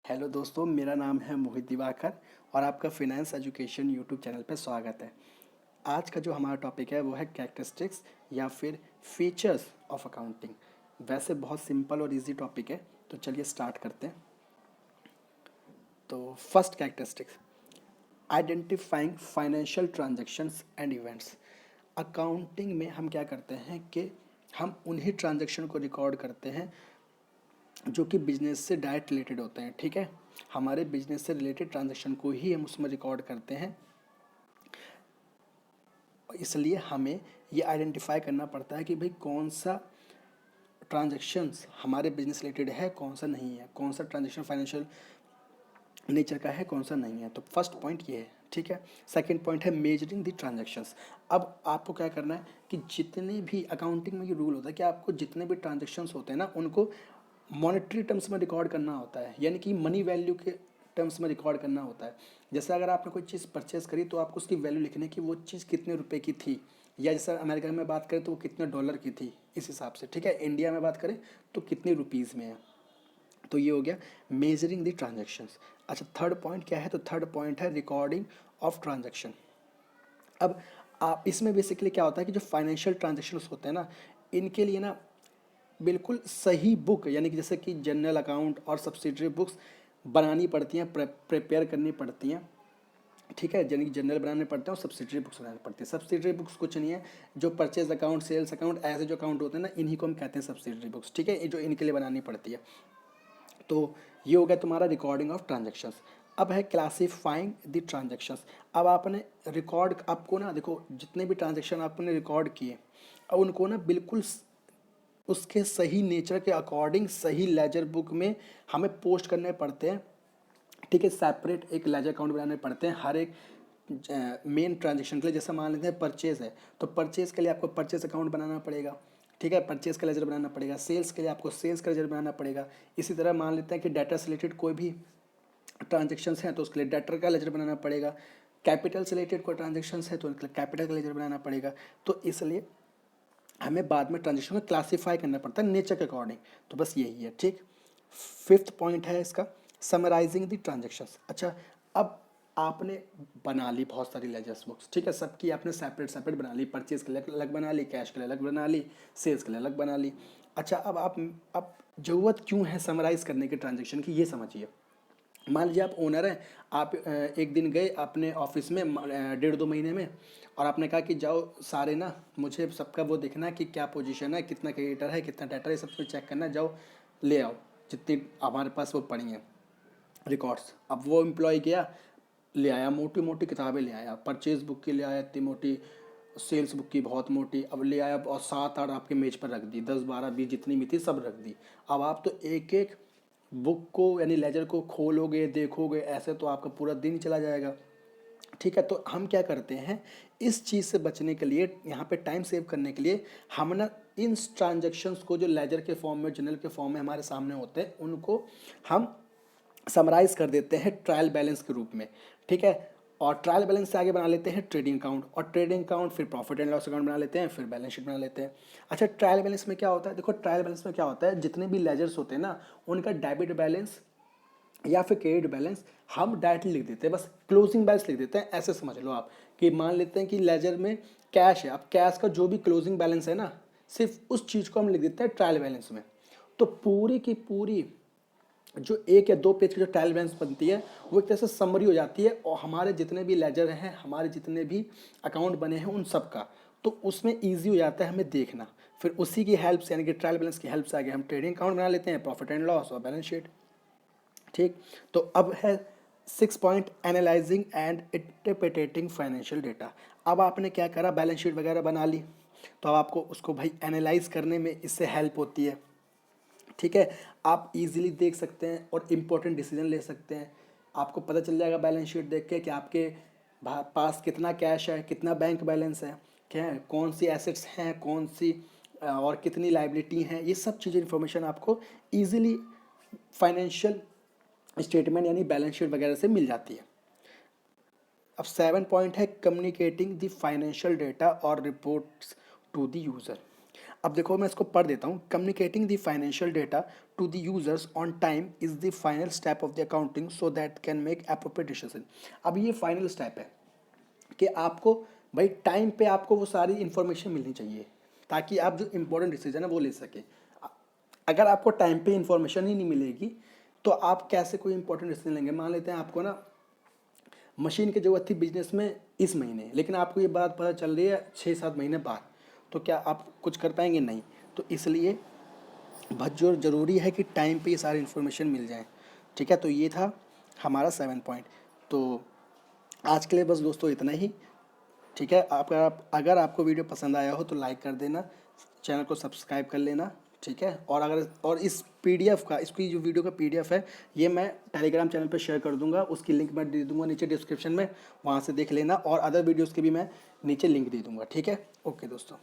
Hello दोस्तों, मेरा नाम है मोहित दिवाकर और आपका फिनेंस एजुकेशन यूट्यूब चैनल पर स्वागत है। आज का जो हमारा टॉपिक है वो है कैरेक्टरिस्टिक्स या फिर फीचर्स ऑफ अकाउंटिंग। वैसे बहुत सिंपल और इजी टॉपिक है, तो चलिए स्टार्ट करते हैं। तो first characteristics, identifying financial transactions and events. Accounting में हम क्या करते हैं कि हम उन्हीं ट्रांजैक्शन को रिकॉर्ड करते हैं जो कि बिजनेस से डायरेक्ट रिलेटेड होते हैं। ठीक है, हमारे बिजनेस से रिलेटेड ट्रांजैक्शन को ही हम उसमें रिकॉर्ड करते हैं। इसलिए हमें ये आइडेंटिफाई करना पड़ता है कि भाई कौन सा ट्रांजैक्शंस हमारे बिजनेस रिलेटेड है, कौन सा नहीं है, कौन सा ट्रांजैक्शन फाइनेंशियल नेचर का है, कौन सा नहीं है। तो फर्स्ट पॉइंट ये है। ठीक है, सेकंड पॉइंट है मेजरिंग द ट्रांजैक्शंस। अब आपको क्या करना है कि जितने भी अकाउंटिंग में ये रूल होता है कि आपको जितने भी ट्रांजैक्शंस होते हैं ना, उनको मॉनेटरी टर्म्स में रिकॉर्ड करना होता है, यानी कि मनी वैल्यू के टर्म्स में रिकॉर्ड करना होता है। जैसे अगर आपने कोई चीज़ परचेज करी तो आपको उसकी वैल्यू लिखनी है कि वो चीज़ कितने रुपए की थी, या जैसे अमेरिका में बात करें तो वो कितने डॉलर की थी, इस हिसाब से। ठीक है, इंडिया में बात करें तो कितनी रुपीज़ में है। तो ये हो गया मेजरिंग द ट्रांजेक्शन्स। अच्छा, थर्ड पॉइंट क्या है? तो थर्ड पॉइंट है रिकॉर्डिंग ऑफ ट्रांजेक्शन। अब आप इसमें बेसिकली क्या होता है कि जो फाइनेंशियल ट्रांजेक्शन्स होते हैं ना, इनके लिए ना बिल्कुल सही बुक, यानी कि जैसे कि जनरल अकाउंट और सब्सिडरी बुक्स बनानी पड़ती हैं, प्रिपेयर करनी पड़ती हैं। ठीक है, यानी कि जनरल बनाने पड़ते हैं और सब्सिडरी बुक्स बनानी पड़ती है। सब्सिडरी बुक्स कुछ नहीं है, जो परचेज अकाउंट, सेल्स अकाउंट, ऐसे जो अकाउंट होते हैं ना, इन्हीं को हम कहते हैं सब्सिडरी बुक्स। ठीक है, ये जो इनके लिए बनानी पड़ती है। तो ये हो गया तुम्हारा रिकॉर्डिंग ऑफ ट्रांजेक्शन्स। अब है क्लासीफाइंग द ट्रांजेक्शन्स। अब आपने रिकॉर्ड, आपको ना देखो जितने भी ट्रांजेक्शन आपने रिकॉर्ड किए, अब उनको ना बिल्कुल उसके सही नेचर के अकॉर्डिंग सही लेजर बुक में हमें पोस्ट करने पड़ते हैं। ठीक है, सेपरेट एक लेजर अकाउंट बनाने पड़ते हैं हर एक मेन ट्रांजेक्शन के लिए। जैसे मान लेते हैं परचेज है, तो परचेज के लिए आपको परचेज अकाउंट बनाना पड़ेगा। ठीक है, परचेज का लेजर बनाना पड़ेगा। सेल्स के लिए आपको सेल्स का लेजर बनाना पड़ेगा। इसी तरह मान लेते हैं कि डाटा से रिलेटेड कोई भी ट्रांजेक्शन्स हैं तो उसके लिए डाटा का लेजर बनाना पड़ेगा। कैपिटल से रिलेटेड कोई ट्रांजेक्शन्स है तो उनके लिए कैपिटल का लेजर बनाना पड़ेगा। तो इसलिए हमें बाद में ट्रांजेक्शन को क्लासीफाई करना पड़ता है नेचर के अकॉर्डिंग। तो बस यही है। ठीक, फिफ्थ पॉइंट है इसका समराइजिंग द ट्रांजेक्शंस। अच्छा, अब आपने बना ली बहुत सारी लेजर्स बुक्स। ठीक है, सबकी आपने सेपरेट सेपरेट बना ली, परचेज के लिए अलग बना ली, कैश के लिए अलग बना ली, सेल्स के लिए अलग बना ली। अच्छा, अब ज़रूरत क्यों है समराइज करने की ट्रांजेक्शन की, ये समझिए। मान लीजिए आप ओनर हैं, आप एक दिन गए अपने ऑफिस में 1.5-2 महीने में, और आपने कहा कि जाओ सारे ना, मुझे सबका वो देखना है कि क्या पोजीशन है, कितना क्रेडिटर है, कितना डेटर है, सब कुछ चेक करना है, जाओ ले आओ जितनी हमारे पास वो पड़ी हैं रिकॉर्ड्स। अब वो एम्प्लॉय गया, ले आया मोटी मोटी किताबें, ले आया परचेज बुक की, ले आया इतनी मोटी, सेल्स बुक की बहुत मोटी, अब ले आया और 7-8 आपके मेज पर रख दी, 10-12-20 जितनी भी थी सब रख दी। अब आप तो एक एक बुक को यानी लेजर को खोलोगे, देखोगे, ऐसे तो आपका पूरा दिन चला जाएगा। ठीक है, तो हम क्या करते हैं, इस चीज़ से बचने के लिए, यहाँ पे टाइम सेव करने के लिए, हम ना इन ट्रांजेक्शन्स को जो लेजर के फॉर्म में, जनरल के फॉर्म में हमारे सामने होते हैं, उनको हम समराइज कर देते हैं ट्रायल बैलेंस के रूप में। ठीक है, और ट्रायल बैलेंस से आगे बना लेते हैं ट्रेडिंग अकाउंट, और ट्रेडिंग अकाउंट फिर प्रॉफिट एंड लॉस अकाउंट बना लेते हैं, फिर बैलेंस शीट बना लेते हैं। अच्छा, ट्रायल बैलेंस में क्या होता है? देखो, ट्रायल बैलेंस में क्या होता है, जितने भी लेजर्स होते हैं ना, उनका डेबिट बैलेंस या फिर क्रेडिट बैलेंस हम डायरेक्टली लिख देते हैं, बस क्लोजिंग बैलेंस लिख देते हैं। ऐसे समझ लो आप कि मान लेते हैं कि लेजर में कैश है, अब कैश का जो भी क्लोजिंग बैलेंस है ना, सिर्फ उस चीज़ को हम लिख देते हैं ट्रायल बैलेंस में। तो पूरी की पूरी जो 1 या 2 पेज की जो ट्रायल बैलेंस बनती है, वो एक तरह से समरी हो जाती है, और हमारे जितने भी लेजर हैं, हमारे जितने भी अकाउंट बने हैं उन सब का, तो उसमें ईजी हो जाता है हमें देखना। फिर उसी की हेल्प से, यानी कि ट्रायल बैलेंस की हेल्प से आगे हम ट्रेडिंग अकाउंट बना लेते हैं, प्रॉफिट एंड लॉस और बैलेंस शीट। ठीक, तो अब है 6 point analysing and interpreting financial data. अब आपने क्या करा, बैलेंस शीट वगैरह बना ली, तो अब आपको उसको भाई एनालाइज करने में इससे हेल्प होती है। ठीक है, आप इजीली देख सकते हैं और इम्पोर्टेंट डिसीजन ले सकते हैं। आपको पता चल जाएगा बैलेंस शीट देख के कि आपके पास कितना कैश है, कितना बैंक बैलेंस है, क्या है, कौन सी एसेट्स हैं, कौन सी और कितनी लाइबिलिटी हैं। ये सब चीज़ें इन्फॉर्मेशन आपको इजीली फाइनेंशियल स्टेटमेंट यानी बैलेंस शीट वगैरह से मिल जाती है। अब 7 पॉइंट है कम्युनिकेटिंग द फाइनेंशियल डेटा और रिपोर्ट्स टू द यूज़र। अब देखो मैं इसको पढ़ देता हूँ। Communicating the financial data to the users on time is the final step of the accounting so that can make appropriate decision. अब ये फाइनल स्टेप है कि आपको भाई टाइम पे आपको वो सारी इन्फॉर्मेशन मिलनी चाहिए ताकि आप जो इम्पोर्टेंट डिसीजन है वो ले सके। अगर आपको टाइम पे इन्फॉर्मेशन ही नहीं मिलेगी तो आप कैसे कोई इंपॉर्टेंट डिसीजन लेंगे। मान लेते हैं आपको ना मशीन की जरूरत थी बिजनेस में इस महीने, लेकिन आपको ये बात पता चल रही है 6-7 महीने बाद, तो क्या आप कुछ कर पाएंगे? नहीं। तो इसलिए बहुत जो ज़रूरी है कि टाइम पे ये सारी इन्फॉर्मेशन मिल जाए। ठीक है, तो ये था हमारा 7 पॉइंट। तो आज के लिए बस दोस्तों इतना ही। ठीक है, अगर आपको वीडियो पसंद आया हो तो लाइक कर देना, चैनल को सब्सक्राइब कर लेना। ठीक है, और इस पीडीएफ का, इसकी जो वीडियो का पीडीएफ है ये मैं टेलीग्राम चैनल पे शेयर कर दूंगा, उसकी लिंक मैं दे दूंगा नीचे डिस्क्रिप्शन में, वहाँ से देख लेना। और अदर वीडियोज़ के भी मैं नीचे लिंक दे दूंगा। ठीक है, ओके दोस्तों।